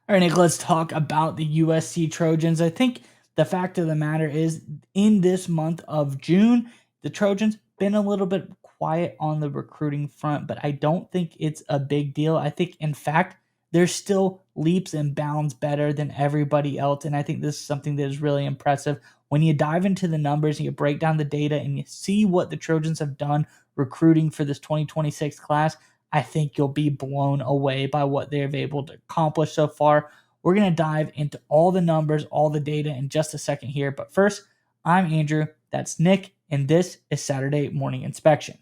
All right, Nick, let's talk about the USC Trojans. I think the fact of the matter is, in this month of June, the Trojans been a little bit quiet on the recruiting front, but I don't think it's a big deal. I think, in fact, they're still leaps and bounds better than everybody else, and I think this is something that is really impressive. When you dive into the numbers and you break down the data and you see what the Trojans have done recruiting for this 2026 class, I think you'll be blown away by what they've able to accomplish so far. We're going to dive into all the numbers, all the data in just a second here. But first, I'm Andrew, that's Nick, and this is Saturday Morning Inspection.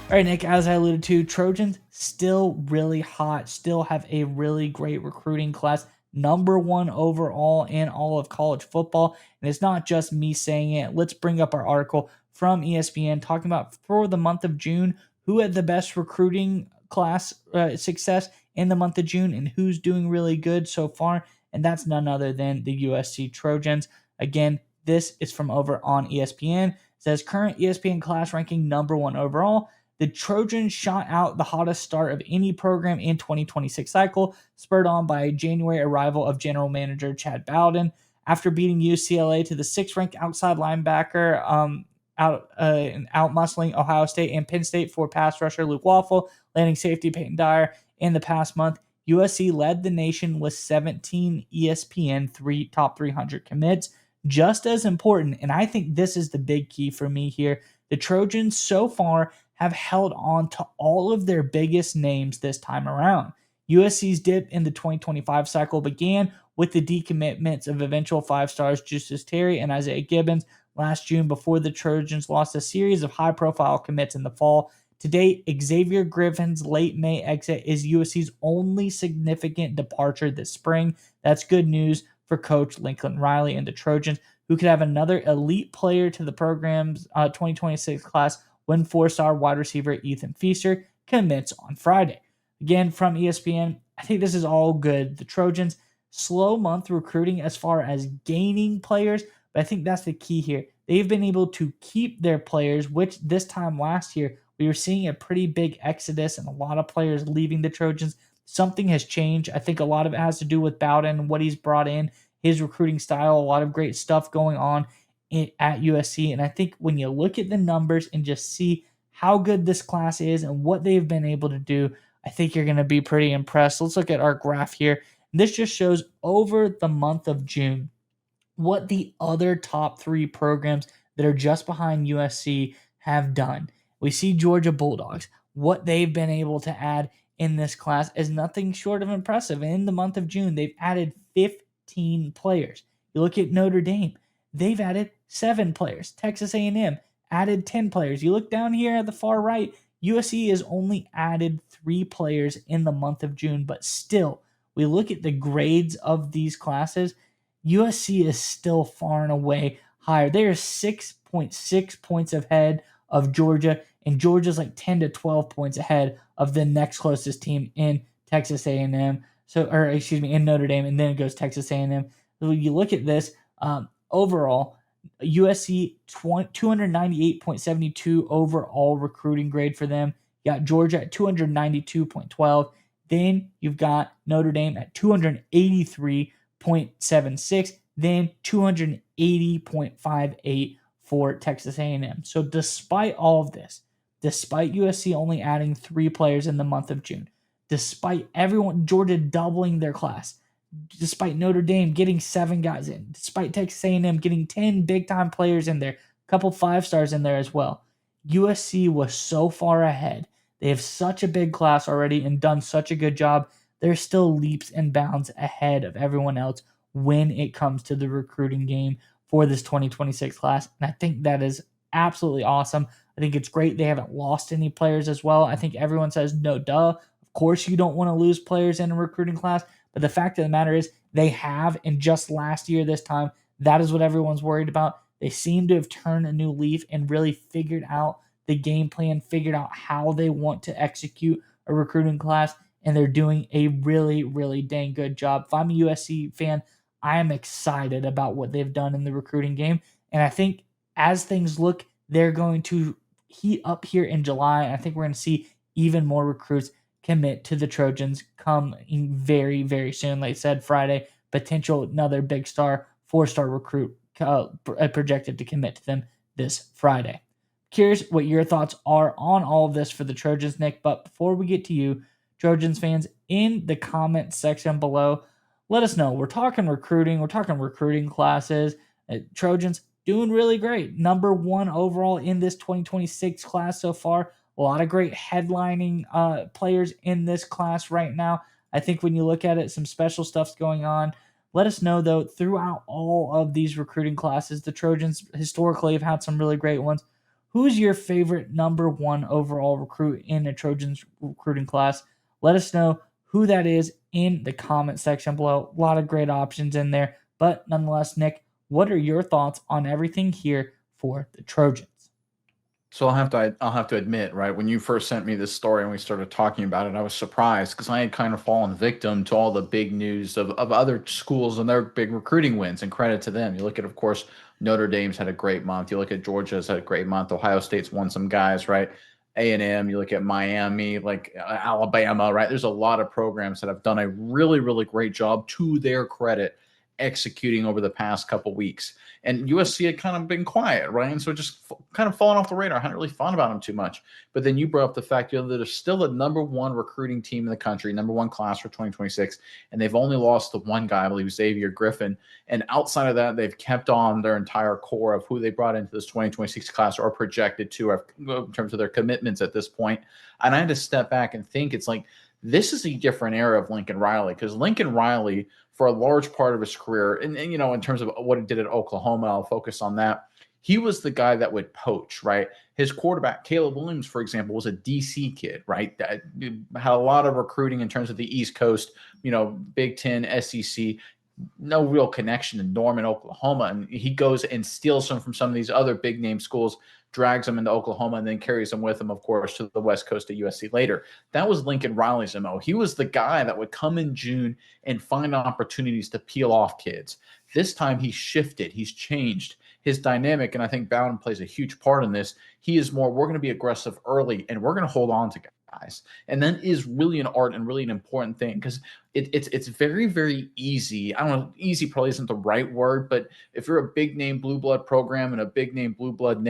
All right, Nick, as I alluded to, Trojans still really hot, still have a really great recruiting class, number one overall in all of college football. And it's not just me saying it. Let's bring up our article from ESPN talking about for the month of June, who had the best recruiting class success in the month of June and who's doing really good so far. And that's none other than the USC Trojans. Again, this is from over on ESPN. It says current ESPN class ranking number one overall. The Trojans shot out the hottest start of any program in 2026 cycle, spurred on by a January arrival of general manager Chad Bowden. After beating UCLA to the sixth-ranked outside linebacker, out muscling Ohio State and Penn State for pass rusher Luke Waffle, landing safety Peyton Dyer in the past month, USC led the nation with 17 ESPN top 300 commits. Just as important, and I think this is the big key for me here, the Trojans so far have held on to all of their biggest names this time around. USC's dip in the 2025 cycle began with the decommitments of eventual five stars Justice Terry and Isaiah Gibbons last June before the Trojans lost a series of high-profile commits in the fall. To date, Xavier Griffin's late May exit is USC's only significant departure this spring. That's good news for Coach Lincoln Riley and the Trojans, who could have another elite player to the program's 2026 class when four-star wide receiver Ethan Feaster commits on Friday. Again, from ESPN, I think this is all good. The Trojans, slow month recruiting as far as gaining players, but I think that's the key here. They've been able to keep their players, which this time last year, we were seeing a pretty big exodus and a lot of players leaving the Trojans. Something has changed. I think a lot of it has to do with Bowden and what he's brought in, his recruiting style, a lot of great stuff going on at USC. And I think when you look at the numbers and just see how good this class is and what they've been able to do, I think you're going to be pretty impressed. Let's look at our graph here. This just shows over the month of June what the other top three programs that are just behind USC have done. We see Georgia Bulldogs. What they've been able to add in this class is nothing short of impressive. In the month of June, they've added 15 players. You look at Notre Dame, they've added 7 players. Texas A&M added 10 players. You look down here at the far right, USC has only added 3 players in the month of June, but still, we look at the grades of these classes, USC is still far and away higher. They are 6.6 points ahead of Georgia, and Georgia's like 10 to 12 points ahead of the next closest team in Texas A&M. In Notre Dame, and then it goes Texas A&M. So when you look at this, overall, USC 298.72 overall recruiting grade for them. You got Georgia at 292.12. Then you've got Notre Dame at 283.76. Then 280.58 for Texas A&M. So despite all of this, despite USC only adding 3 players in the month of June, despite Georgia doubling their class, despite Notre Dame getting 7 guys in, despite Texas A&M getting 10 big-time players in there, a couple 5 stars in there as well, USC was so far ahead. They have such a big class already and done such a good job. They're still leaps and bounds ahead of everyone else when it comes to the recruiting game for this 2026 class. And I think that is absolutely awesome. I think it's great they haven't lost any players as well. I think everyone says, no, duh. Of course you don't want to lose players in a recruiting class. But the fact of the matter is they have, and just last year this time, that is what everyone's worried about. They seem to have turned a new leaf and really figured out the game plan, figured out how they want to execute a recruiting class, and they're doing a really, really dang good job. If I'm a USC fan, I am excited about what they've done in the recruiting game, and I think as things look, they're going to heat up here in July. I think we're going to see even more recruits commit to the Trojans come very, very soon. Like I said, Friday, potential another big star, 4-star recruit projected to commit to them this Friday. Curious what your thoughts are on all of this for the Trojans, Nick. But before we get to you, Trojans fans, in the comment section below, let us know. We're talking recruiting. We're talking recruiting classes. Trojans doing really great. Number 1 overall in this 2026 class so far. A lot of great headlining players in this class right now. I think when you look at it, some special stuff's going on. Let us know, though, throughout all of these recruiting classes, the Trojans historically have had some really great ones. Who's your favorite number 1 overall recruit in a Trojans recruiting class? Let us know who that is in the comment section below. A lot of great options in there. But nonetheless, Nick, what are your thoughts on everything here for the Trojans? So I'll have to admit, right, when you first sent me this story and we started talking about it, I was surprised because I had kind of fallen victim to all the big news of other schools and their big recruiting wins, and credit to them. You look at, of course, Notre Dame's had a great month. You look at Georgia's had a great month. Ohio State's won some guys, right? A&M, you look at Miami, like Alabama, right? There's a lot of programs that have done a really, really great job, to their credit, executing over the past couple weeks. And USC had kind of been quiet, right? And so just kind of fallen off the radar. I hadn't really thought about them too much. But then you brought up the fact, that they're still a number 1 recruiting team in the country, number 1 class for 2026, and they've only lost the one guy, I believe, Xavier Griffin. And outside of that, they've kept on their entire core of who they brought into this 2026 class, or projected to, in terms of their commitments at this point. And I had to step back and think, it's like, this is a different era of Lincoln Riley, because Lincoln Riley, for a large part of his career, and in terms of what he did at Oklahoma, I'll focus on that. He was the guy that would poach, right? His quarterback, Caleb Williams, for example, was a DC kid, right? That had a lot of recruiting in terms of the East Coast, Big Ten, SEC, no real connection to Norman, Oklahoma. And he goes and steals them from some of these other big name schools, drags them into Oklahoma, and then carries them with him, of course, to the West Coast at USC later. That was Lincoln Riley's MO. He was the guy that would come in June and find opportunities to peel off kids. This time he's shifted, he's changed his dynamic, and I think Bowden plays a huge part in this. He is more, we're going to be aggressive early, and we're going to hold on to guys. And that is really an art and really an important thing, because it's very, very easy. I don't know, easy probably isn't the right word, but if you're a big name blue blood program and a big name blue blood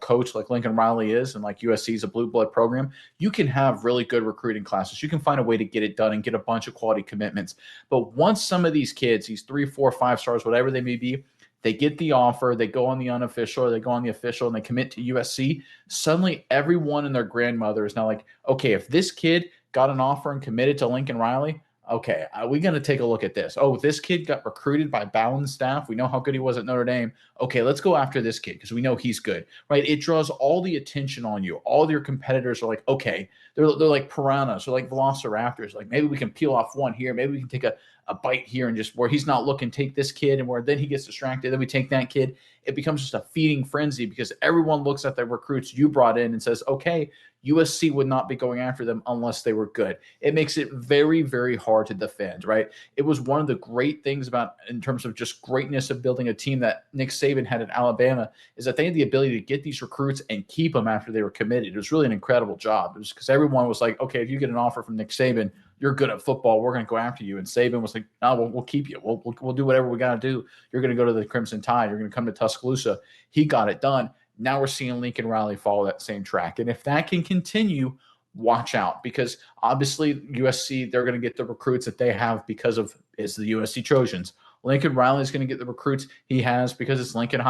coach like Lincoln Riley is, and like USC is a blue blood program, you can have really good recruiting classes. You can find a way to get it done and get a bunch of quality commitments. But once some of these kids, these 3, 4, 5 stars, whatever they may be, they get the offer, they go on the unofficial, or they go on the official, and they commit to USC, suddenly everyone and their grandmother is now like, okay, if this kid got an offer and committed to Lincoln Riley, okay, are we going to take a look at this? Oh, this kid got recruited by Bowden's staff. We know how good he was at Notre Dame. Okay, let's go after this kid because we know he's good, right? It draws all the attention on you. All your competitors are like, okay, they're like piranhas or like velociraptors. Like, maybe we can peel off one here. Maybe we can take a bite here, and just where he's not looking, take this kid, and where then he gets distracted, then we take that kid. It becomes just a feeding frenzy because everyone looks at the recruits you brought in and says, okay, USC would not be going after them unless they were good. It makes it very, very hard to defend, right? It was one of the great things about, in terms of just greatness of building a team that Nick Saban had at Alabama, is that they had the ability to get these recruits and keep them after they were committed. It was really an incredible job. It was because everyone was like, okay, if you get an offer from Nick Saban, you're good at football, we're going to go after you. And Saban was like, no, we'll keep you. We'll do whatever we got to do. You're going to go to the Crimson Tide. You're going to come to Tuscaloosa. He got it done. Now we're seeing Lincoln Riley follow that same track. And if that can continue, watch out, because obviously USC, they're going to get the recruits that they have because of it's the USC Trojans. Lincoln Riley is going to get the recruits he has because it's Lincoln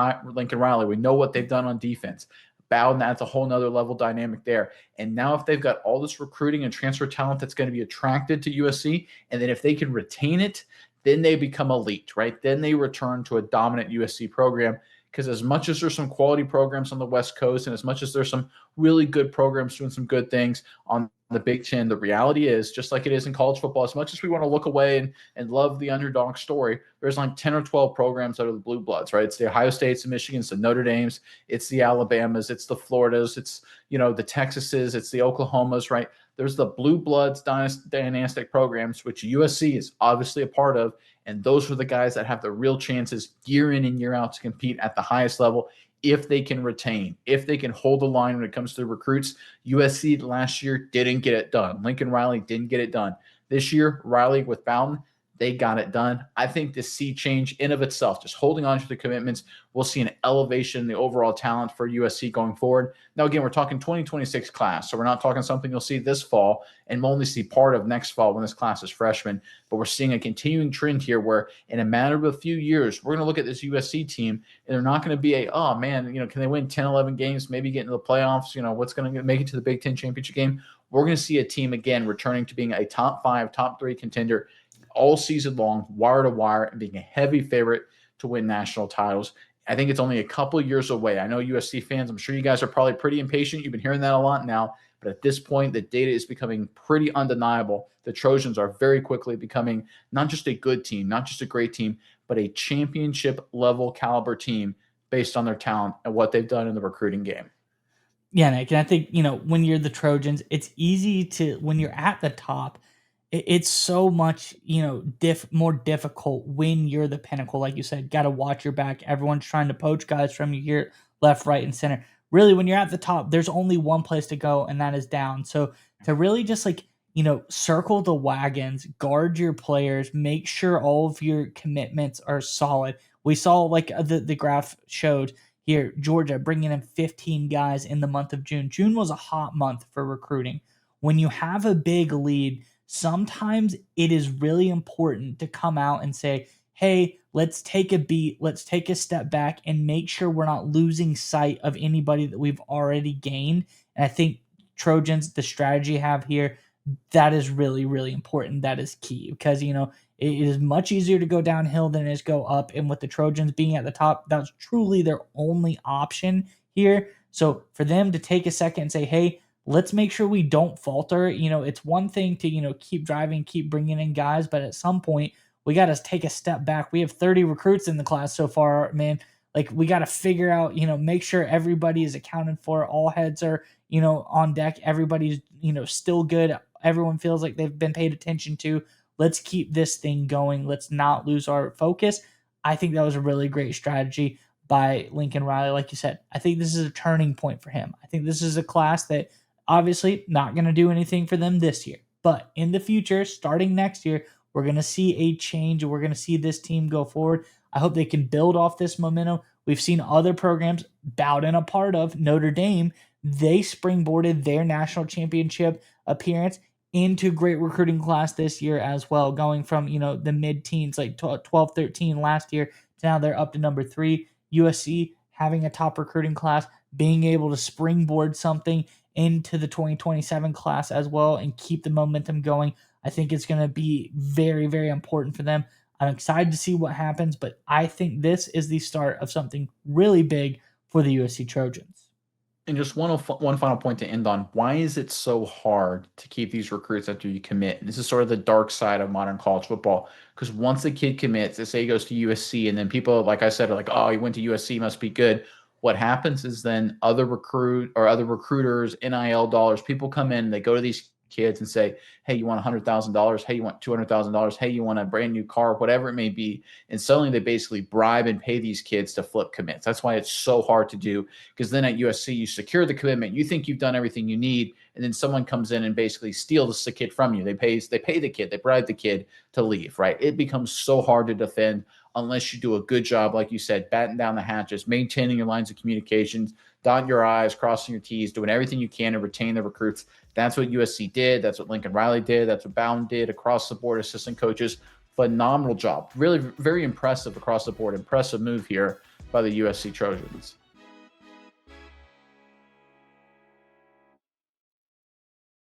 Riley. We know what they've done on defense. Bowden, that's a whole nother level dynamic there. And now if they've got all this recruiting and transfer talent that's going to be attracted to USC, and then if they can retain it, then they become elite, right? Then they return to a dominant USC program. Because as much as there's some quality programs on the West Coast, and as much as there's some really good programs doing some good things on the Big Ten, the reality is, just like it is in college football, as much as we want to look away and love the underdog story, there's like 10 or 12 programs that are the blue bloods, right? It's the Ohio States, the Michigans, the Notre Dames, it's the Alabamas, it's the Floridas, it's, the Texases, it's the Oklahomas, right? There's the blue bloods dynastic programs, which USC is obviously a part of. And those are the guys that have the real chances year in and year out to compete at the highest level if they can retain, if they can hold the line when it comes to the recruits. USC last year didn't get it done. Lincoln Riley didn't get it done. This year, Riley with Bowden, they got it done. I think the sea change in of itself, just holding on to the commitments, we'll see an elevation in the overall talent for USC going forward. Now, again, we're talking 2026 class, so we're not talking something you'll see this fall, and we'll only see part of next fall when this class is freshmen. But we're seeing a continuing trend here where in a matter of a few years, we're going to look at this USC team, and they're not going to be a, oh, man, can they win 10, 11 games, maybe get into the playoffs, what's going to make it to the Big Ten championship game? We're going to see a team, again, returning to being a top 5, top 3 contender all season long, wire to wire, and being a heavy favorite to win national titles. I think it's only a couple years away. I know USC fans, I'm sure you guys are probably pretty impatient. You've been hearing that a lot now. But at this point, the data is becoming pretty undeniable. The Trojans are very quickly becoming not just a good team, not just a great team, but a championship level caliber team based on their talent and what they've done in the recruiting game. Yeah, Nick, and I think, when you're the Trojans, it's easy to, when you're at the top, it's so much, more difficult when you're the pinnacle. Like you said, got to watch your back. Everyone's trying to poach guys from you here, left, right, and center. Really, when you're at the top, there's only one place to go, and that is down. So to really just circle the wagons, guard your players, make sure all of your commitments are solid. We saw the graph showed here, Georgia bringing in 15 guys in the month of June. June was a hot month for recruiting. When you have a big lead, sometimes it is really important to come out and say, hey, let's take a beat, let's take a step back and make sure we're not losing sight of anybody that we've already gained. And I think Trojans, the strategy you have here, that is really, really important. That is key because, it is much easier to go downhill than it is go up. And with the Trojans being at the top, that's truly their only option here. So for them to take a second and say, hey, let's make sure we don't falter. It's one thing to, keep driving, keep bringing in guys, but at some point we got to take a step back. We have 30 recruits in the class so far, man. We got to figure out, make sure everybody is accounted for. All heads are, on deck. Everybody's, still good. Everyone feels like they've been paid attention to. Let's keep this thing going. Let's not lose our focus. I think that was a really great strategy by Lincoln Riley. Like you said, I think this is a turning point for him. I think this is a class that obviously not going to do anything for them this year. But in the future, starting next year, we're going to see a change and we're going to see this team go forward. I hope they can build off this momentum. We've seen other programs, Bowden a part of, Notre Dame, they springboarded their national championship appearance into great recruiting class this year as well, going from, the mid-teens, like 12, 13 last year, to now they're up to number 3. USC having a top recruiting class, being able to springboard something into the 2027 class as well and keep the momentum going. I think it's going to be very, very important for them. I'm excited to see what happens, but I think this is the start of something really big for the USC Trojans. And just one final point to end on. Why is it so hard to keep these recruits after you commit? And this is sort of the dark side of modern college football. Because once a kid commits, let's say he goes to USC, and then people, like I said, are like, oh, he went to USC, must be good. What happens is then other recruiters, NIL dollars, people come in, they go to these kids and say, hey, you want $100,000? Hey, you want $200,000? Hey, you want a brand new car? Whatever it may be. And suddenly they basically bribe and pay these kids to flip commits. That's why it's so hard to do, because then at USC, you secure the commitment. You think you've done everything you need, and then someone comes in and basically steals the kid from you. They pay the kid, they bribe the kid to leave, right? It becomes so hard to defend unless you do a good job, like you said, batten down the hatches, maintaining your lines of communications, dotting your I's, crossing your T's, doing everything you can to retain the recruits. That's what USC did. That's what Lincoln Riley did. That's what Bowden did across the board. Assistant coaches, phenomenal job. Really very impressive across the board. Impressive move here by the USC Trojans.